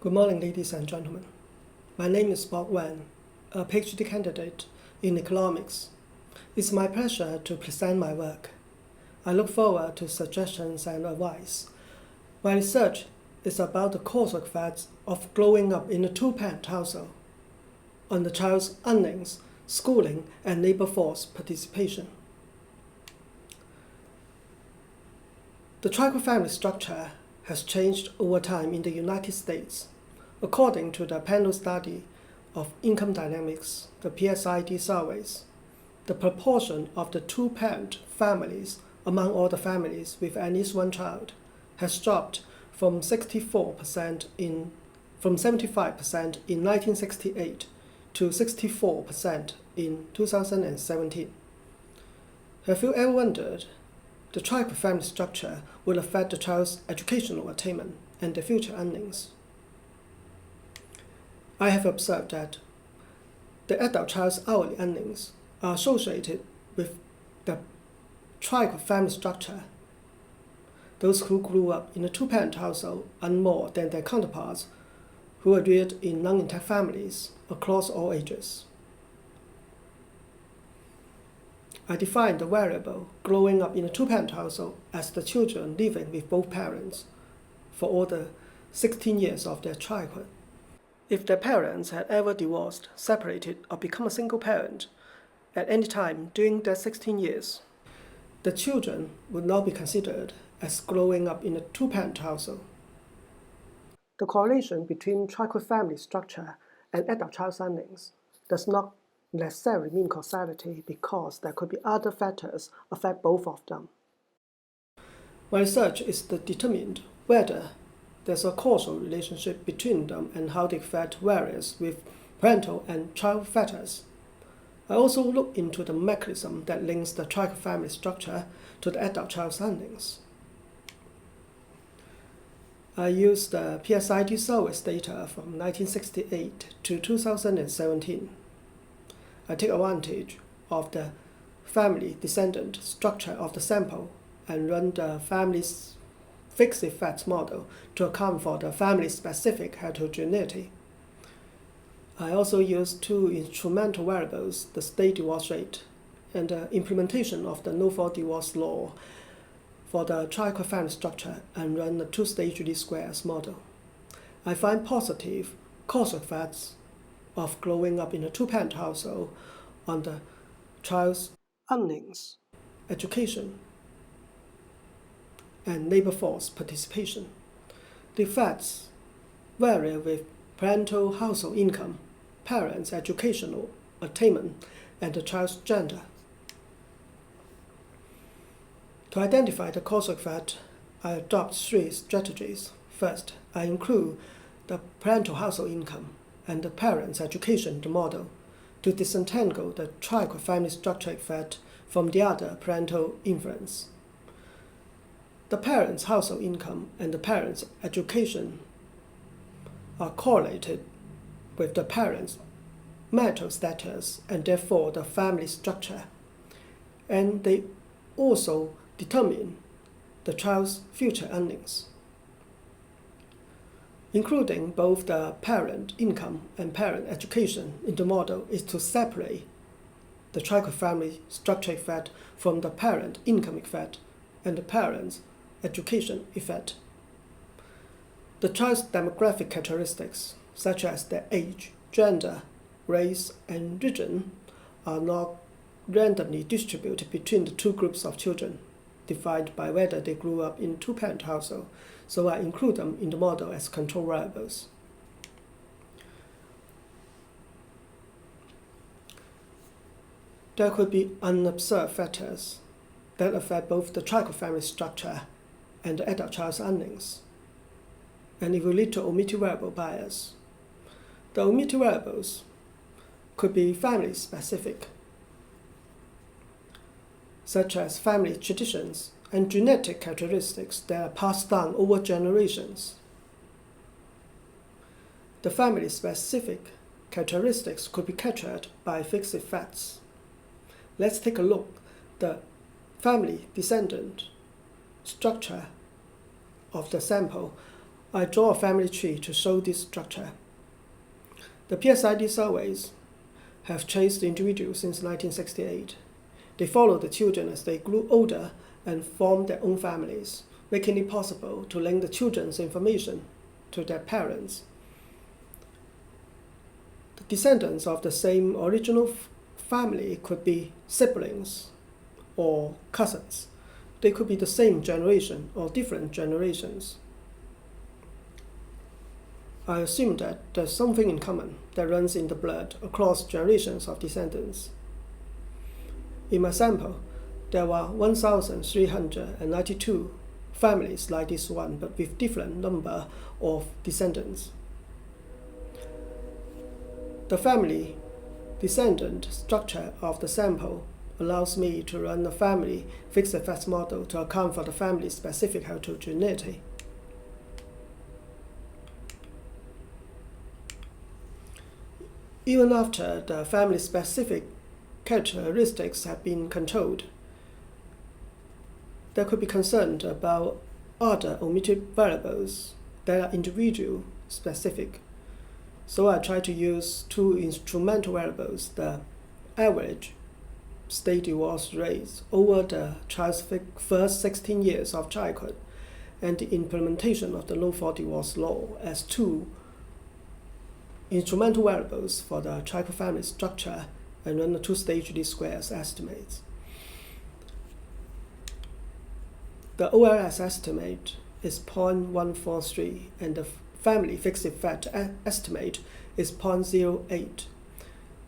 Good morning, ladies and gentlemen. My name is Bob Wan, a PhD candidate in economics. It's my pleasure to present my work. I look forward to suggestions and advice. My research is about the causal effects of growing up in a two-parent household on the child's earnings, schooling, and labor force participation. The tribal family structure has changed over time in the United States. According to the Parental study of income dynamics, the PSID surveys, the proportion of the two-parent families among all the families with at least one child has dropped from 75% in 1968 to 64% in 2017. Have you ever wondered the tribal family structure will affect the child's educational attainment and their future earnings? I have observed that the adult child's hourly earnings are associated with the tribal family structure. Those who grew up in a two-parent household earn more than their counterparts who are reared in non-intact families across all ages. I define the variable growing up in a two-parent household as the children living with both parents for all the 16 years of their childhood. If their parents had ever divorced, separated, or become a single parent at any time during their 16 years, the children would not be considered as growing up in a two-parent household. The correlation between tribal family structure and adult child's earnings does not necessarily mean causality because there could be other factors affect both of them. My research is to determine whether there's a causal relationship between them and how the effect varies with parental and child factors. I also look into the mechanism that links the tribal family structure to the adult child's earnings. I used the PSID surveys data from 1968 to 2017. I take advantage of the family-descendant structure of the sample and run the family's fixed effects model to account for the family-specific heterogeneity. I also use two instrumental variables, the state divorce rate and the implementation of the no-fault divorce law for the tribal family structure, and run a two-stage least squares model. I find positive causal effects of growing up in a two-parent household on the child's earnings, education, and labor force participation. The effects vary with parental household income, parents' educational attainment, and the child's gender. To identify the causal effect, I adopt three strategies. First, I include the parental household income and the parents' education in the model to disentangle the tribal family structure effect from the other parental influence. The parents' household income and the parents' education are correlated with the parents' marital status and therefore the family structure, and they also determine the child's future earnings. Including both the parent income and parent education in the model is to separate the tribal family structure effect from the parent income effect and the parent's education effect. The child's demographic characteristics, such as their age, gender, race, and region, are not randomly distributed between the two groups of children, defined by whether they grew up in two-parent household, so I include them in the model as control variables. There could be unobserved factors that affect both the tribal family structure and the adult child's earnings, and it will lead to omitted variable bias. The omitted variables could be family-specific, such as family traditions and genetic characteristics that are passed down over generations. The family-specific characteristics could be captured by fixed effects. Let's take a look at the family-descendant structure of the sample I draw a family tree to show this structure. The PSID surveys have traced the individuals since 1968. They followed the children as they grew older and formed their own families, making it possible to link the children's information to their parents. The descendants of the same original family could be siblings or cousins. They could be the same generation or different generations. I assume that there's something in common that runs in the blood across generations of descendants. In my sample, there were 1,392 families like this one, but with different number of descendants. The family-descendant structure of the sample allows me to run a family fixed effects model to account for the family-specific heterogeneity. Even after the family-specific characteristics have been controlled, there could be concern about other omitted variables that are individual-specific. So I try to use two instrumental variables, the average state divorce rates over the child's first 16 years of childhood and the implementation of the no-fault divorce law as two instrumental variables for the trichofamily family structure, and run the two-stage least squares estimates. The OLS estimate is 0.143 and the family fixed effect estimate is 0.08,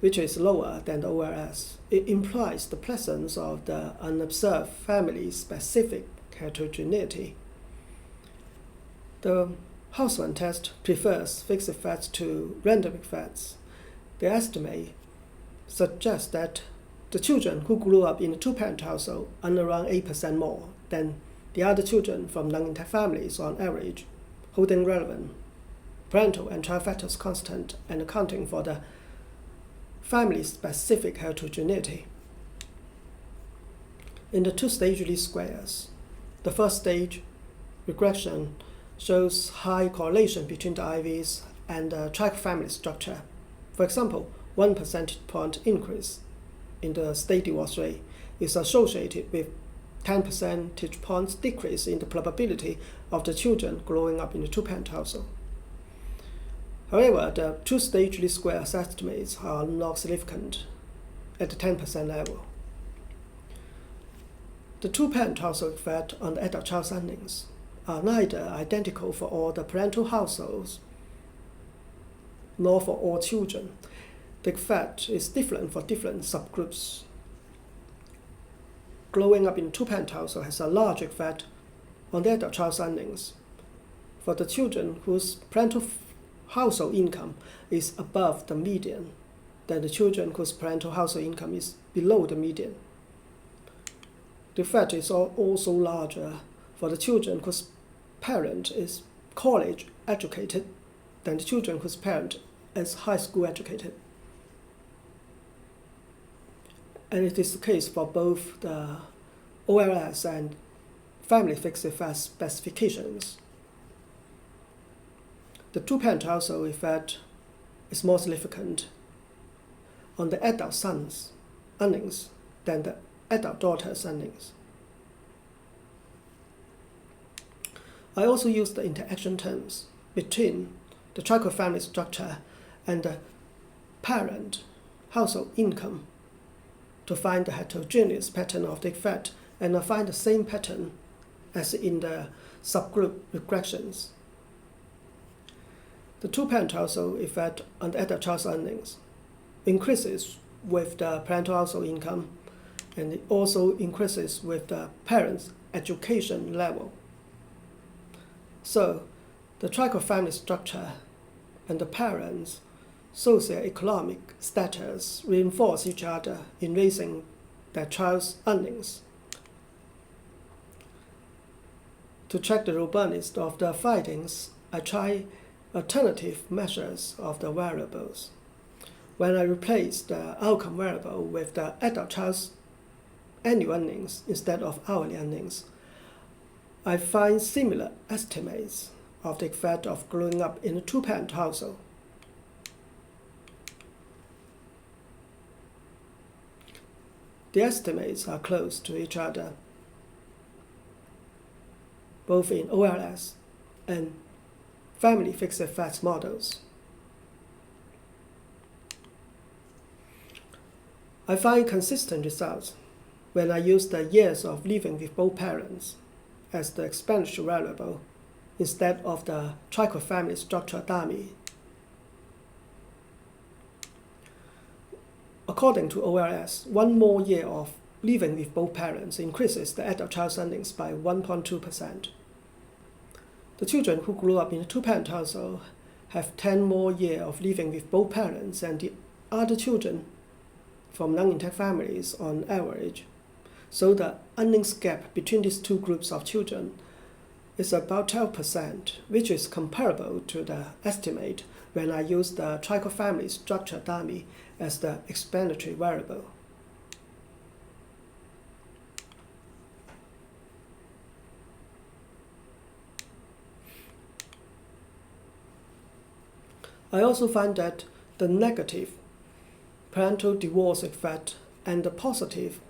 which is lower than the OLS. It implies the presence of the unobserved family-specific heterogeneity. The Hausmann test prefers fixed effects to random effects. The estimate suggests that the children who grew up in a two-parent household earn around 8% more than the other children from non-intact families on average, holding relevant parental and child factors constant and accounting for the family-specific heterogeneity. In the two-stage least squares, the first stage regression shows high correlation between the IVs and the trichofamily structure. For example, 1 percentage point increase in the state divorce rate is associated with 10 percentage points decrease in the probability of the children growing up in a two-parent household. However, the two-stage least squares estimates are not significant at the 10% level. The two-parent household effect on the adult child's earnings are neither identical for all the parental households nor for all children. The effect is different for different subgroups. Growing up in a two-parent household has a large effect on the adult child's earnings. For the children whose parental household income is above the median, than the children whose parental household income is below the median. The effect is also larger for the children whose parent is college educated than the children whose parent is high school educated. And it is the case for both the OLS and family fixed effect specifications. The two-parent household effect is more significant on the adult son's earnings than the adult daughter's earnings. I also use the interaction terms between the trichofamily structure and the parent household income to find the heterogeneous pattern of the effect, and I find the same pattern as in the subgroup regressions. The two-parent household effect on the adult child's earnings increases with the parental household income, and it also increases with the parent's education level. So, the trichofamily structure and the parents' socioeconomic status reinforce each other in raising their child's earnings. To check the robustness of the findings, I try alternative measures of the variables. When I replace the outcome variable with the adult child's annual earnings instead of hourly earnings, I find similar estimates of the effect of growing up in a two-parent household. The estimates are close to each other, both in OLS and family fixed effects models. I find consistent results when I use the years of living with both parents as the expenditure variable instead of the trichoid family structure dummy. According to OLS, 1 more year of living with both parents increases the adult-child earnings by 1.2%. The children who grew up in a two-parent household have 10 more years of living with both parents than the other children from non-intact families on average. So the earnings gap between these two groups of children is about 12%, which is comparable to the estimate when I use the trichoid family structure dummy as the explanatory variable. I also find that the negative parental divorce effect and the positive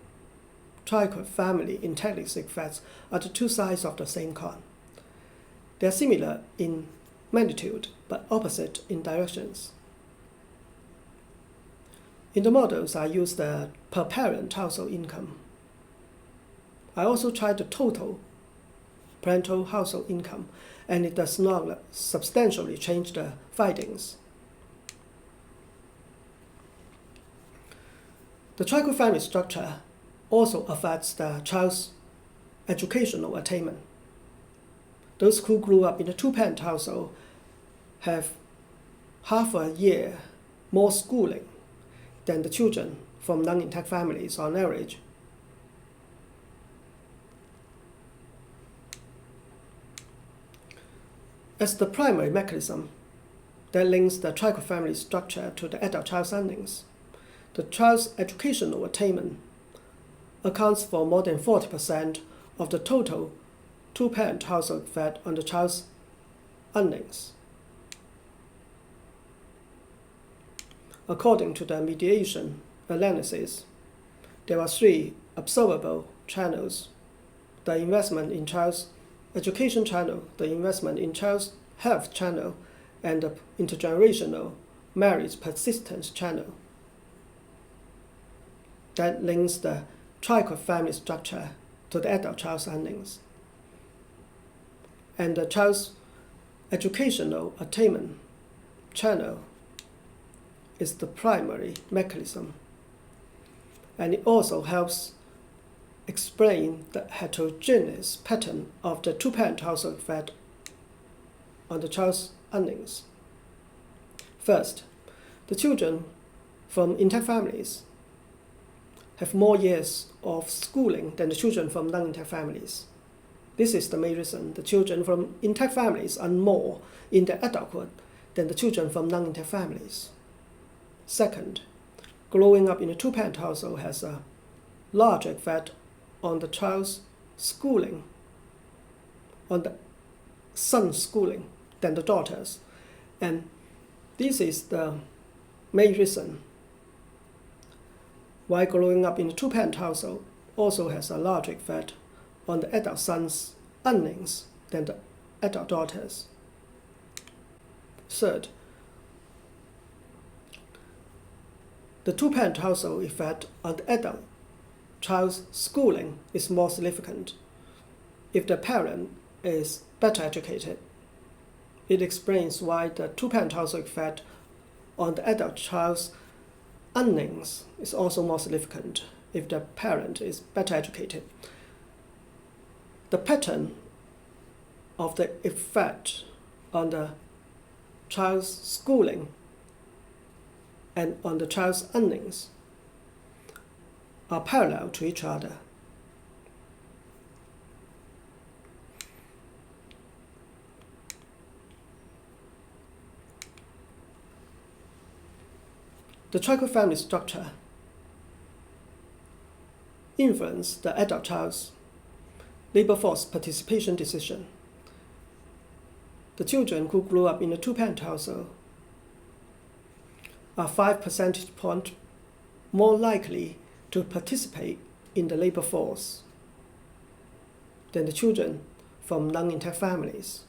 trichoid family intelligence effects are the two sides of the same coin. They are similar in magnitude, but opposite in directions. In the models, I use the per-parent household income. I also try the total parental household income, and it does not substantially change the findings. The trichoid family structure also affects the child's educational attainment. Those who grew up in a two-parent household have half a year more schooling than the children from non-intact families on average. As the primary mechanism that links the trichoid family structure to the adult-child earnings, the child's educational attainment accounts for more than 40% of the total two-parent household effect on the child's earnings. According to the mediation analysis, there are 3 observable channels: the investment in child's education channel, the investment in child's health channel, and the intergenerational marriage persistence channel that links the trichoid family structure to the adult-child earnings. And the child's educational attainment channel is the primary mechanism, and it also helps explain the heterogeneous pattern of the two-parent household effect on the child's earnings. First, the children from intact families have more years of schooling than the children from non-intact families. This is the main reason the children from intact families earn more in their adulthood than the children from non-intact families. Second, growing up in a two-parent household has a larger effect on the child's schooling, on the son's schooling than the daughter's. And this is the main reason why growing up in a two-parent household also has a larger effect on the adult son's earnings than the adult daughter's. Third, the two-parent household effect on the adult child's schooling is more significant. If the parent is better educated, it explains why the two-parent household effect on the adult child's earnings is also more significant if the parent is better educated. The pattern of the effect on the child's schooling and on the child's earnings are parallel to each other. The trichoid family structure influences the adult child's labor force participation decision. The children who grew up in a two-parent household are 5 percentage points more likely to participate in the labor force than the children from non-intact families.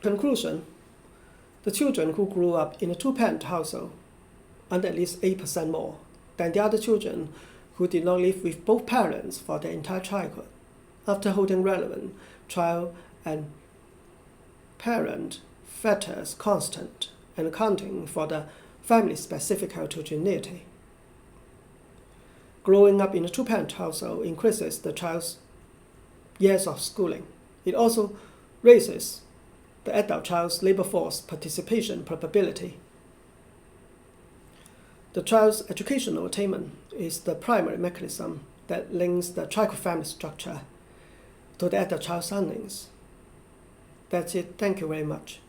Conclusion: the children who grew up in a two-parent household earned at least 8% more than the other children who did not live with both parents for their entire childhood, after holding relevant child and parent factors constant and accounting for the family-specific heterogeneity. Growing up in a two-parent household increases the child's years of schooling. It also raises the adult child's labor force participation probability. The child's educational attainment is the primary mechanism that links the trichoid family structure to the adult child's earnings. That's it. Thank you very much.